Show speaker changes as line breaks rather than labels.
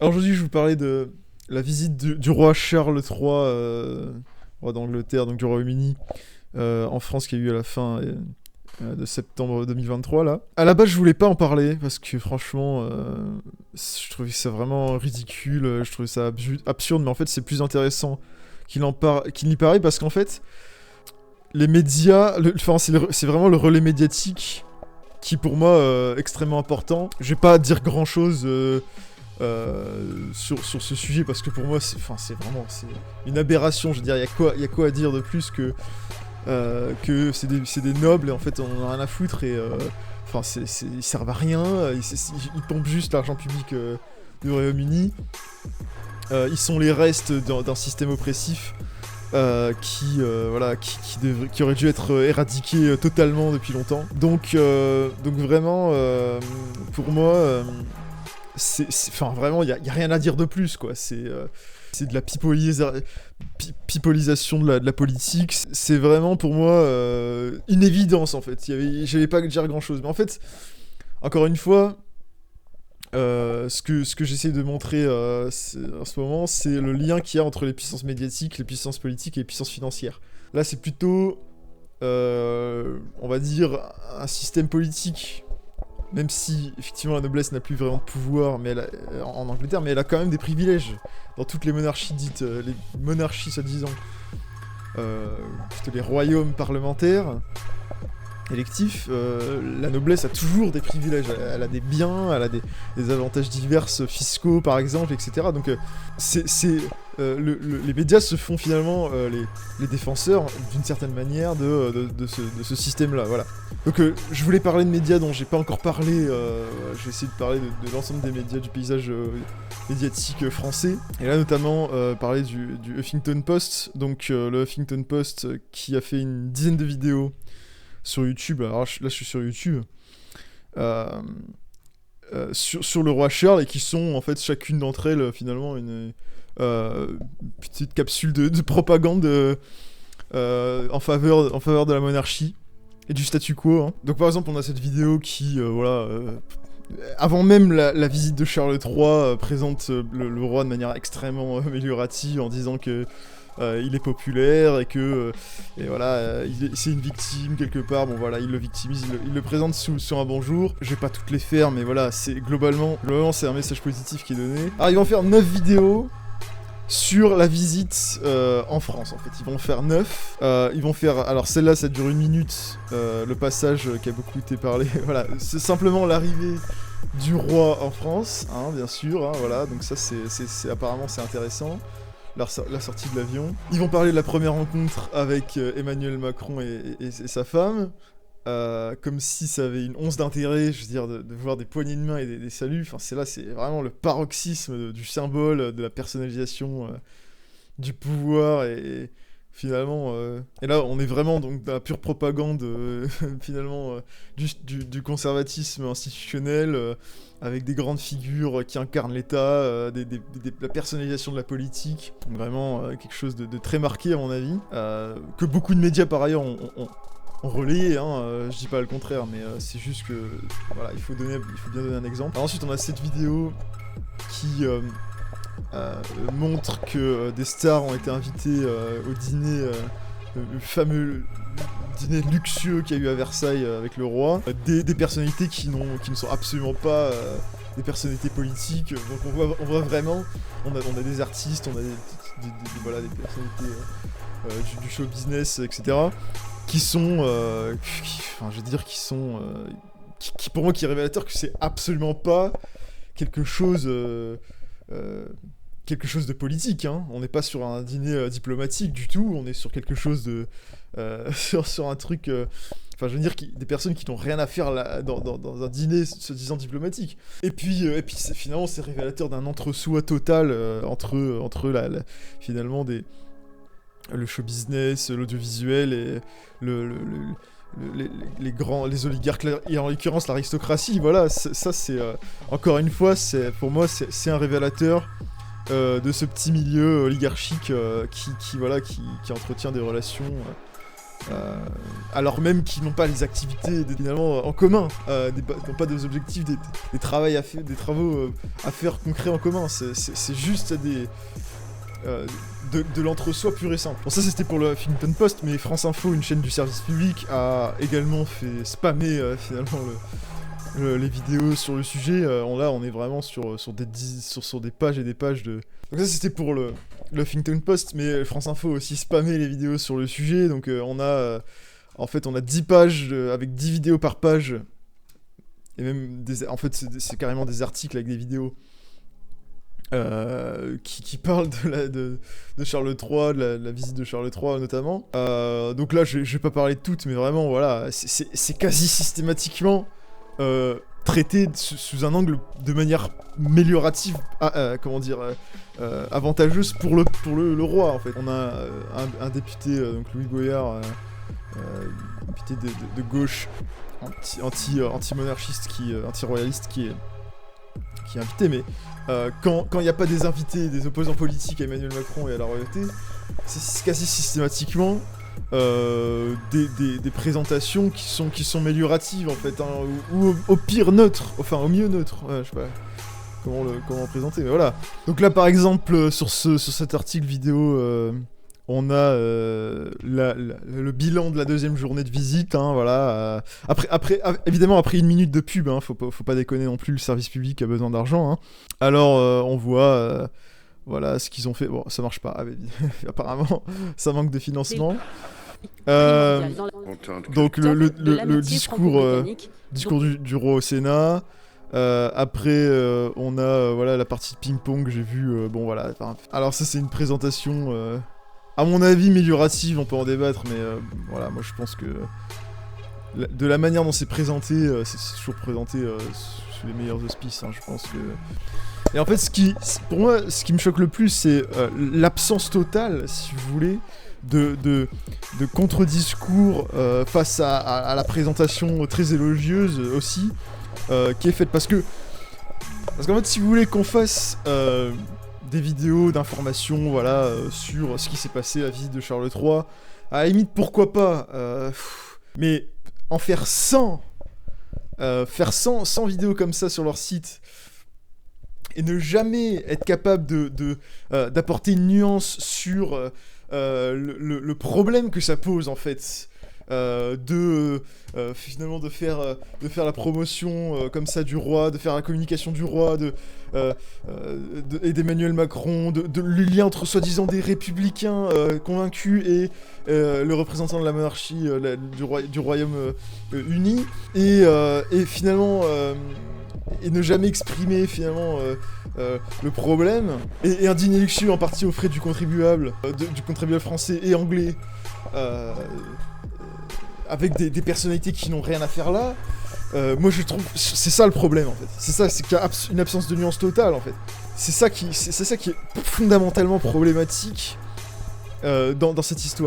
Alors aujourd'hui, je vais vous parler de la visite du roi Charles III, roi d'Angleterre, donc du Royaume-Uni, en France, qui a eu lieu à la fin de septembre 2023, là. À la base, je voulais pas en parler, parce que franchement, je trouvais ça vraiment ridicule, je trouvais ça absurde, mais en fait, c'est plus intéressant qu'il n'y paraît, parce qu'en fait, les médias, enfin, c'est vraiment le relais médiatique qui, pour moi, extrêmement important. Je vais pas dire grand-chose... sur ce sujet parce que pour moi c'est vraiment une aberration. Je veux dire, il y a quoi à dire de plus que c'est des nobles et en fait on en a rien à foutre et enfin ils servent à rien, ils pompent juste l'argent public du Royaume-Uni. Ils sont les restes d'un système oppressif qui aurait dû être éradiqué totalement depuis longtemps. Donc vraiment pour moi enfin vraiment, il y a rien à dire de plus, quoi. C'est de la pipolisation de la politique. C'est vraiment pour moi une évidence, en fait. J'avais pas à dire grand chose. Mais en fait, encore une fois, ce que j'essaie de montrer en ce moment, c'est le lien qu'il y a entre les puissances médiatiques, les puissances politiques et les puissances financières. Là, c'est plutôt, on va dire, un système politique. Même si, effectivement, la noblesse n'a plus vraiment de pouvoir en Angleterre, mais elle a quand même des privilèges dans toutes les monarchies dites, les monarchies soi-disant, plutôt les royaumes parlementaires, électifs, la noblesse a toujours des privilèges, elle a des biens, elle a des avantages divers fiscaux, par exemple, etc. Donc, les médias se font finalement les défenseurs, d'une certaine manière, de ce système-là, voilà. Donc je voulais parler de médias dont j'ai pas encore parlé, je vais essayer de parler de l'ensemble des médias, du paysage médiatique français. Et là notamment parler du Huffington Post, donc le Huffington Post qui a fait une dizaine de vidéos sur YouTube. Alors là je suis sur YouTube. Sur le roi Charles et qui sont en fait chacune d'entre elles finalement une petite capsule de propagande en faveur de la monarchie et du statu quo, hein. Donc par exemple on a cette vidéo qui avant même la visite de Charles III présente le roi de manière extrêmement améliorative en disant que il est populaire et que et voilà c'est une victime quelque part. Bon voilà, il le victimise, il le présente sous un bon jour. Je vais pas toutes les faire, mais voilà, c'est globalement c'est un message positif qui est donné. Alors ils vont faire 9 vidéos sur la visite en France, en fait. Ils vont en faire 9. Ils vont faire... Alors celle-là, ça dure 1 minute. Le passage qui a beaucoup été parlé. Voilà, c'est simplement l'arrivée du roi en France, hein, bien sûr. Hein, voilà, donc ça, apparemment, c'est intéressant. La sortie de l'avion. Ils vont parler de la première rencontre avec Emmanuel Macron et sa femme. Comme si ça avait une once d'intérêt, je veux dire, de voir des poignées de main et des saluts. Enfin, c'est vraiment le paroxysme du symbole, de la personnalisation du pouvoir et finalement... Et là, on est vraiment donc dans la pure propagande, finalement, du conservatisme institutionnel, avec des grandes figures qui incarnent l'État, la personnalisation de la politique. Donc vraiment quelque chose de très marqué, à mon avis, que beaucoup de médias, par ailleurs, ont relayé, hein, je dis pas le contraire, mais c'est juste que, voilà, il faut bien donner un exemple. Alors ensuite, on a cette vidéo qui montre que des stars ont été invitées au dîner, le fameux dîner luxueux qu'il y a eu à Versailles avec le roi. Des personnalités qui ne sont absolument pas des personnalités politiques. Donc on voit vraiment, on a des artistes, on a voilà, des personnalités du show business, etc. Qui sont, enfin, je veux dire, qui pour moi, qui est révélateur que c'est absolument pas quelque chose de politique, hein. On n'est pas sur un dîner diplomatique du tout, on est sur quelque chose de, sur un truc, enfin, je veux dire, des personnes qui n'ont rien à faire là, dans un dîner se disant diplomatique. Et puis finalement, c'est révélateur d'un entre-soi total entre finalement le show business, l'audiovisuel et les oligarques, et en l'occurrence l'aristocratie. Voilà, ça c'est encore une fois, pour moi c'est un révélateur de ce petit milieu oligarchique qui entretient des relations alors même qu'ils n'ont pas les activités finalement en commun, n'ont pas des objectifs, des travaux à faire concrets en commun. C'est juste de l'entre-soi pur et simple. Bon, ça c'était pour le Huffington Post, mais France Info, une chaîne du service public, a également fait spammer finalement les vidéos sur le sujet. Là on est vraiment sur des pages et des pages de... Donc ça c'était pour le Huffington Post, mais France Info a aussi spammé les vidéos sur le sujet. Donc on a 10 pages avec 10 vidéos par page. Et même en fait c'est carrément des articles avec des vidéos qui parlent de Charles III, de la visite de Charles III notamment. Donc là je vais pas parler de toutes, mais vraiment voilà, c'est quasi systématiquement traité sous un angle de manière améliorative, avantageuse pour le roi en fait. On a un député, donc Louis Boyard, député de gauche, anti-monarchiste, anti-royaliste qui est invité, mais quand il n'y a pas des invités, des opposants politiques à Emmanuel Macron et à la royauté, c'est quasi systématiquement des présentations qui sont amélioratives en fait, hein, ou au pire neutres, enfin au mieux neutres, ouais, je sais pas comment le présenter, mais voilà. Donc là par exemple sur cet article vidéo, on a le bilan de la deuxième journée de visite, hein, voilà. Évidemment après une minute de pub, hein, faut pas déconner non plus, le service public a besoin d'argent, hein. Alors on voit voilà ce qu'ils ont fait. Bon, ça marche pas, apparemment, ça manque de financement. Donc le discours du roi au Sénat. Après, on a voilà la partie de ping-pong que j'ai vue. Bon voilà. Alors ça c'est une présentation, à mon avis améliorative. On peut en débattre, mais voilà, moi je pense que de la manière dont c'est présenté, c'est toujours présenté sous les meilleurs auspices. Hein, je pense que. Et en fait, pour moi, ce qui me choque le plus, c'est l'absence totale, si vous voulez, de contre-discours face à la présentation très élogieuse aussi, qui est faite. Parce qu'en fait, si vous voulez qu'on fasse des vidéos d'information, voilà, sur ce qui s'est passé à la visite de Charles III, à la limite, pourquoi pas, mais en faire 100 vidéos comme ça sur leur site, et ne jamais être capable d'apporter une nuance sur le problème que ça pose en fait, finalement de faire la promotion comme ça du roi, de faire la communication du roi, et d'Emmanuel Macron, de le lien entre soi-disant des républicains convaincus et le représentant de la monarchie du royaume uni, et finalement et ne jamais exprimer finalement le problème, et un dîner luxueux en partie aux frais du contribuable français et anglais, avec des personnalités qui n'ont rien à faire là. Moi je trouve c'est ça le problème en fait. C'est qu'il y a une absence de nuance totale en fait. C'est ça qui est fondamentalement problématique dans cette histoire.